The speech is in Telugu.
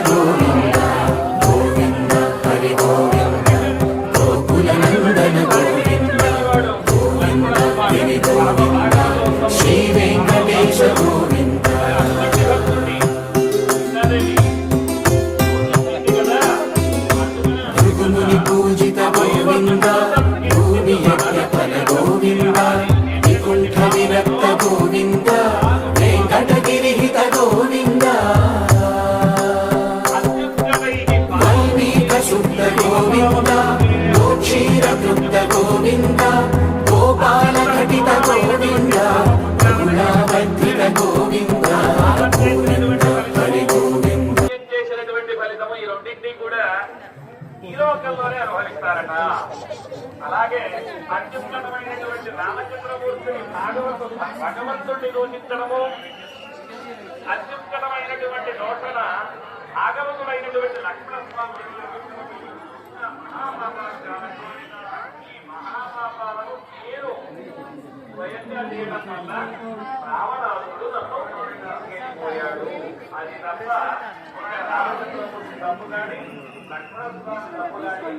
గోవింద గోవింద హరి గోవింద గోకుల నందన గోవింద గోవింద హరి గోవింద శ్రీ వెంకటేశ గోవింద భృగుముని పూజిత గోవింద భూమి యజ్ఞ ఫల గోవింద వికుంఠ విరక్త గోవింద వెంకటగిరిహిత గోవింద వైదిక శుద్ధ గోవింద గోక్షీరవృద్ధ గోవింద గోపాల ఘటిత గోవింద కరుణావర్ధిత గోవింద గోవింద హరి గోవింద. చేసినటువంటి ఫలితము ఈ రెండింటినీ కూడా ఈ లోకంలోనే అనుభవిస్తారట. అలాగే అత్యున్నతమైనటువంటి రామచంద్రమూర్తిని భగవంతుడిని దూషించడము, అత్యున్నతమైనటువంటి దోషణ భాగవతులైనటువంటి లక్ష్మణస్వామి ఈ మహాపాపాలను నేను స్వయంగా చేయడం వల్ల రావణాసుడు పోయాడు. అది తప్ప ఒక రామచంద్రమూర్తి తప్పు కానీ లక్ష్మణస్వామి తప్పు కానీ